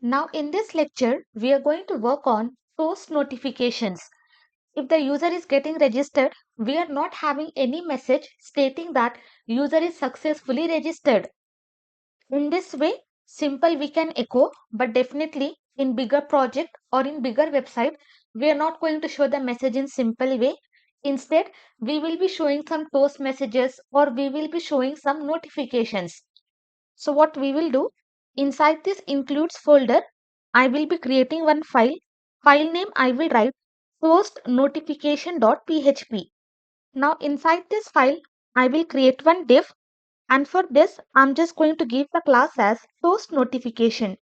Now in this lecture, we are going to work on post notifications. If the user is getting registered, we are not having any message stating that user is successfully registered. In this way, simple we can echo, but definitely in bigger project or in bigger website, we are not going to show the message in simple way. Instead, we will be showing some toast messages or we will be showing some notifications. So what we will do, inside this includes folder, I will be creating one file. File name I will write post notification.php. Now inside this file, I will create one div, and for this I'm just going to give the class as post notification,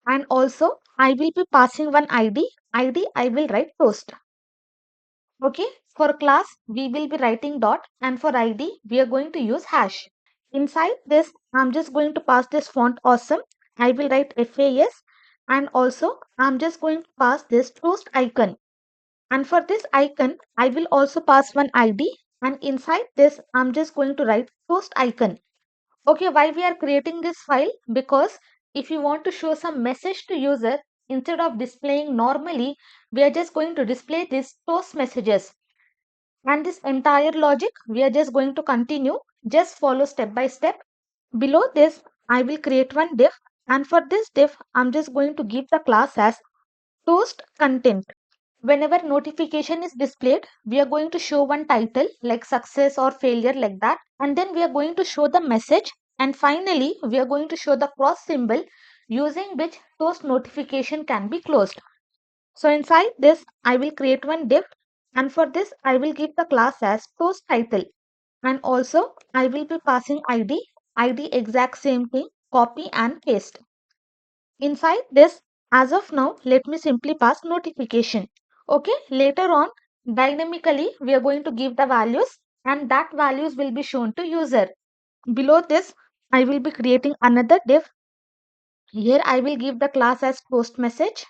and also I will be passing one ID. ID I will write post. Okay, for class we will be writing dot, and for ID we are going to use hash. Inside this, I'm just going to pass this font awesome. I will write FAS, and also I'm just going to pass this toast icon. And for this icon, I will also pass one ID, and inside this, I'm just going to write toast icon. Okay, why we are creating this file? Because if you want to show some message to user, instead of displaying normally, we are just going to display this toast messages. And this entire logic, we are just going to continue, just follow step by step. Below this, I will create one div, and for this div, I'm just going to give the class as toast content. Whenever notification is displayed, we are going to show one title like success or failure like that, and then we are going to show the message, and finally we are going to show the cross symbol using which toast notification can be closed. So inside this, I will create one div, and for this I will give the class as post title, and also I will be passing ID. ID exact same thing, copy and paste. Inside this, as of now, let me simply pass notification. Okay, later on, dynamically we are going to give the values, and that values will be shown to user. Below this, I will be creating another div. Here I will give the class as post message,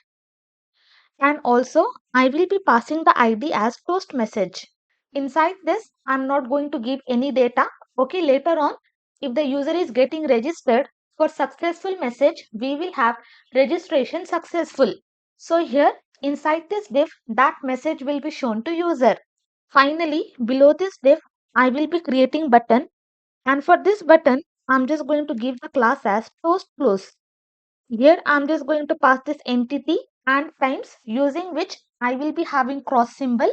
and also I will be passing the ID as post message. Inside this, I'm not going to give any data. Okay, later on, if the user is getting registered, for successful message, we will have registration successful. So here inside this div, that message will be shown to user. Finally, below this div, I will be creating button, and for this button, I'm just going to give the class as post close. Here I'm just going to pass this entity and times, using which I will be having cross symbol,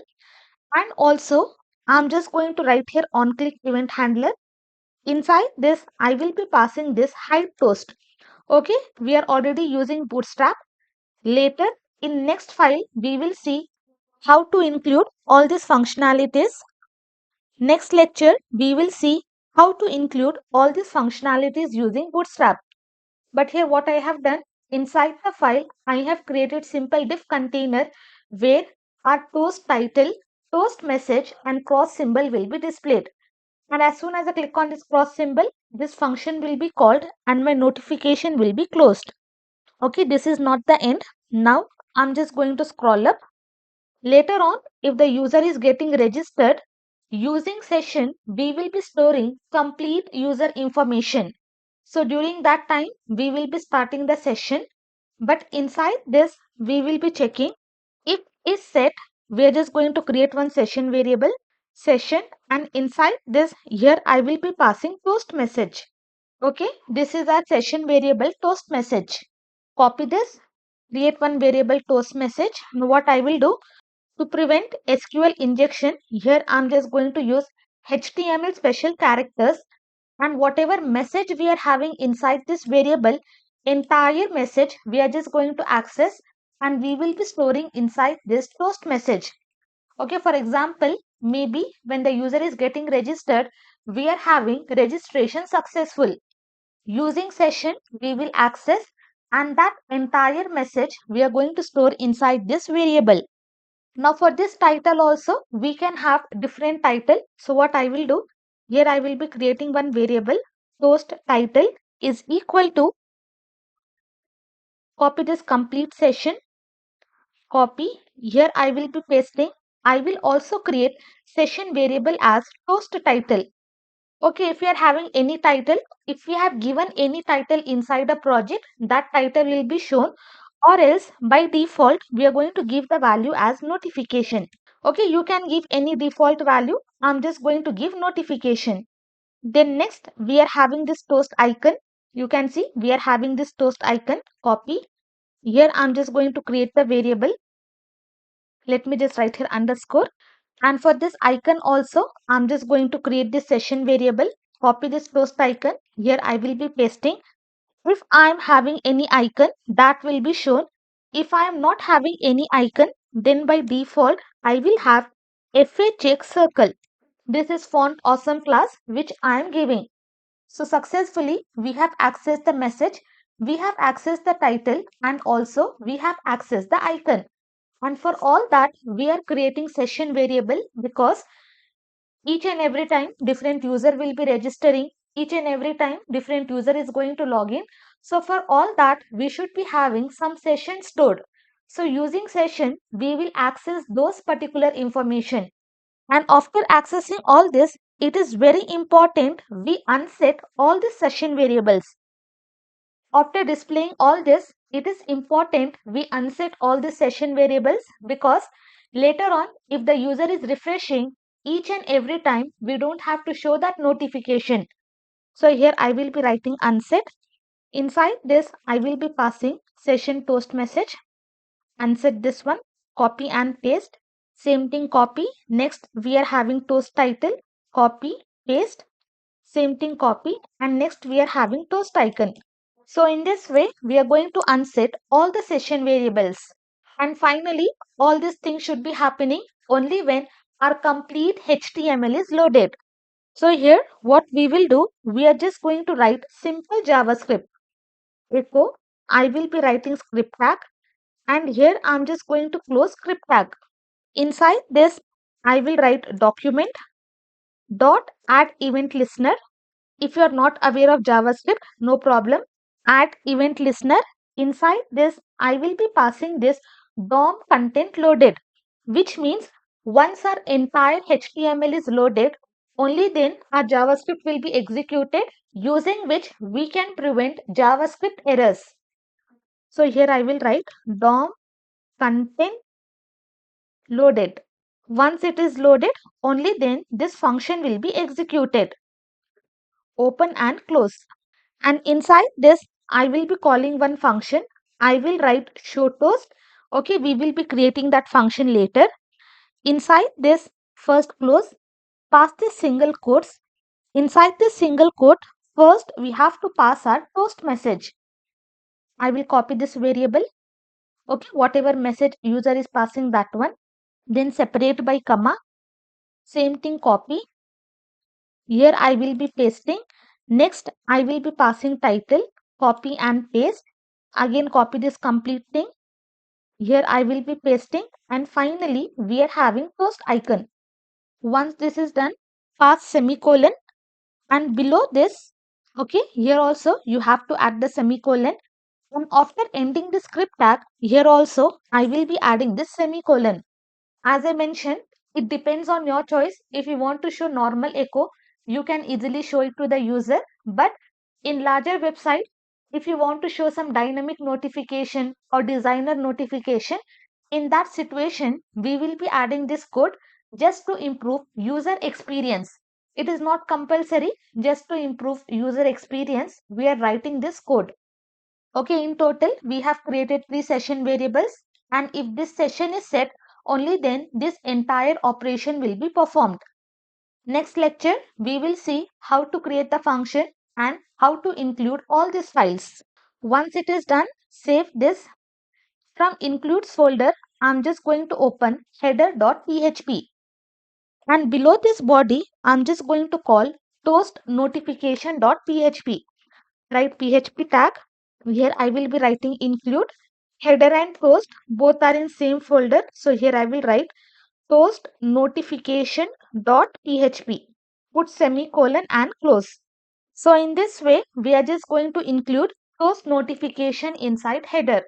and also I'm just going to write here on click event handler. Inside this I will be passing this hide toast. Okay, we are already using bootstrap. Later in next file we will see how to include all these functionalities. Next lecture we will see how to include all these functionalities using bootstrap. But here what I have done, inside the file, I have created simple div container where our toast title, toast message and cross symbol will be displayed. And as soon as I click on this cross symbol, this function will be called and my notification will be closed. Okay, this is not the end. Now I'm just going to scroll up. Later on, if the user is getting registered, using session, we will be storing complete user information. So during that time, we will be starting the session. But inside this, we will be checking if is set. We are just going to create one session variable, session, and inside this, here I will be passing toast message. Okay, this is our session variable toast message. Copy this, create one variable toast message. Now what I will do, to prevent SQL injection, here I'm just going to use HTML special characters, and whatever message we are having inside this variable, entire message we are just going to access, and we will be storing inside this toast message. Okay, for example, maybe when the user is getting registered, we are having registration successful. Using session, we will access, and that entire message we are going to store inside this variable. Now for this title also, we can have different title. So what I will do, here I will be creating one variable, post title is equal to, copy this complete session, copy, here I will be pasting. I will also create session variable as post title. Okay, if we are having any title, if we have given any title inside a project, that title will be shown, or else by default, we are going to give the value as notification. Okay, you can give any default value. I'm just going to give notification. Then next, we are having this toast icon. You can see we are having this toast icon. Copy. Here I'm just going to create the variable. Let me just write here underscore. And for this icon also, I'm just going to create this session variable. Copy this toast icon. Here I will be pasting. If I am having any icon, that will be shown. If I am not having any icon, then by default, I will have FA check circle. This is font awesome class which I am giving. So successfully, we have accessed the message, we have accessed the title, and also we have accessed the icon. And for all that, we are creating session variable because each and every time different user will be registering, each and every time different user is going to log in. So for all that, we should be having some session stored. So using session, we will access those particular information. And after accessing all this, it is very important we unset all the session variables. After displaying all this, it is important we unset all the session variables because later on, if the user is refreshing each and every time, we don't have to show that notification. So here I will be writing unset. Inside this, I will be passing session toast message. Unset this one, copy and paste. Same thing, copy. Next, we are having toast title, copy, paste. Same thing, copy. And next, we are having toast icon. So in this way, we are going to unset all the session variables. And finally, all these things should be happening only when our complete HTML is loaded. So here, what we will do, we are just going to write simple JavaScript. Echo, I will be writing script tag. And here I'm just going to close script tag. Inside this, I will write document dot add event listener. If you are not aware of JavaScript, no problem. Add event listener. Inside this, I will be passing this DOM content loaded, which means once our entire HTML is loaded, only then our JavaScript will be executed, using which we can prevent JavaScript errors. So here I will write DOM content loaded. Once it is loaded, only then this function will be executed. Open and close. And inside this, I will be calling one function. I will write show toast. Okay, we will be creating that function later. Inside this, first close, pass this single quotes. Inside this single quote, first we have to pass our toast message. I will copy this variable. Okay, whatever message user is passing, that one. Then separate by comma. Same thing, copy. Here I will be pasting. Next, I will be passing title, copy and paste. Again, copy this complete thing. Here I will be pasting. And finally, we are having post icon. Once this is done, pass semicolon. And below this, okay, here also you have to add the semicolon. And after ending the script tag, here also I will be adding this semicolon. As I mentioned, it depends on your choice. If you want to show normal echo, you can easily show it to the user. But in larger website, if you want to show some dynamic notification or designer notification, in that situation, we will be adding this code just to improve user experience. It is not compulsory, just to improve user experience. We are writing this code. Okay, in total, we have created 3 session variables, and if this session is set, only then this entire operation will be performed. Next lecture, we will see how to create the function and how to include all these files. Once it is done, save this. From includes folder, I'm just going to open header.php. And below this body, I'm just going to call toast notification.php. Write PHP tag. Here I will be writing include. Header and toast both are in same folder. So here I will write toast notification.php. Put semicolon and close. So in this way, we are just going to include toast notification inside header.